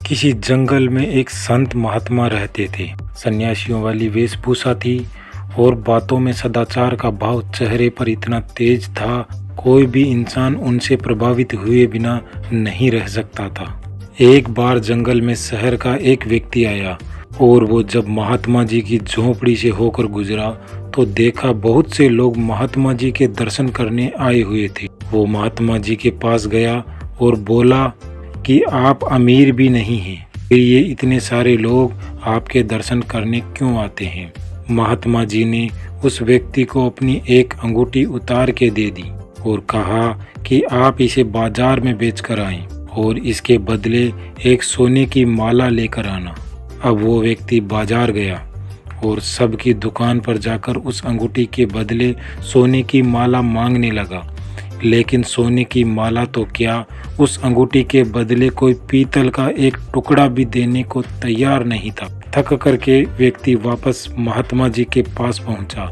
किसी जंगल में एक संत महात्मा रहते थे। सन्यासियों वाली वेशभूषा थी और बातों में सदाचार का भाव चेहरे पर इतना तेज था, कोई भी इंसान उनसे प्रभावित हुए बिना नहीं रह सकता था। एक बार जंगल में शहर का एक व्यक्ति आया और वो जब महात्मा जी की झोपड़ी से होकर गुजरा तो देखा बहुत से लोग महात्मा जी के दर्शन करने आए हुए थे। वो महात्मा जी के पास गया और बोला कि आप अमीर भी नहीं हैं, फिर ये इतने सारे लोग आपके दर्शन करने क्यों आते हैं। महात्मा जी ने उस व्यक्ति को अपनी एक अंगूठी उतार के दे दी और कहा कि आप इसे बाजार में बेच कर आएं और इसके बदले एक सोने की माला लेकर आना। अब वो व्यक्ति बाजार गया और सबकी दुकान पर जाकर उस अंगूठी के बदले सोने की माला मांगने लगा, लेकिन सोने की माला तो क्या, उस अंगूठी के बदले कोई पीतल का एक टुकड़ा भी देने को तैयार नहीं था। थक करके व्यक्ति वापस महात्मा जी के पास पहुंचा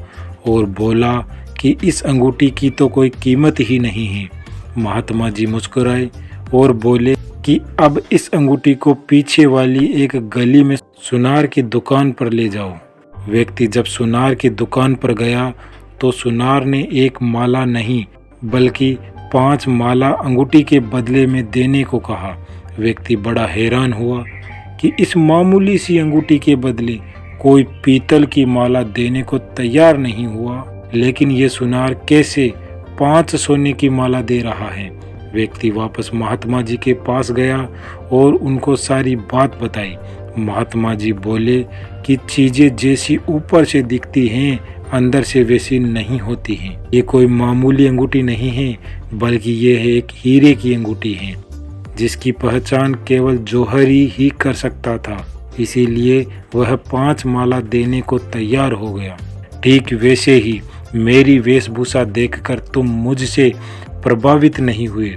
और बोला कि इस अंगूठी की तो कोई कीमत ही नहीं है। महात्मा जी मुस्कुराए और बोले कि अब इस अंगूठी को पीछे वाली एक गली में सुनार की दुकान पर ले जाओ। व्यक्ति जब सुनार की दुकान पर गया तो सुनार ने एक माला नहीं बल्कि 5 माला अंगूठी के बदले में देने को कहा। व्यक्ति बड़ा हैरान हुआ कि इस मामूली सी अंगूठी के बदले कोई पीतल की माला देने को तैयार नहीं हुआ, लेकिन ये सुनार कैसे 5 सोने की माला दे रहा है। व्यक्ति वापस महात्मा जी के पास गया और उनको सारी बात बताई। महात्मा जी बोले कि चीजें जैसी ऊपर से दिखती हैं अंदर से वैसी नहीं होती हैं। ये कोई मामूली अंगूठी नहीं है बल्कि ये है एक हीरे की अंगूठी है जिसकी पहचान केवल जौहरी ही कर सकता था, इसीलिए वह 5 माला देने को तैयार हो गया। ठीक वैसे ही मेरी वेशभूषा देखकर तुम मुझसे प्रभावित नहीं हुए,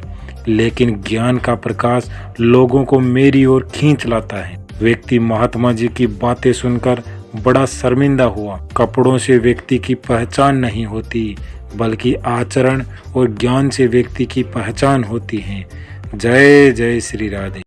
लेकिन ज्ञान का प्रकाश लोगों को मेरी ओर खींच लाता है। व्यक्ति महात्मा जी की बातें सुनकर बड़ा शर्मिंदा हुआ। कपड़ों से व्यक्ति की पहचान नहीं होती बल्कि आचरण और ज्ञान से व्यक्ति की पहचान होती है। जय जय श्री राधे।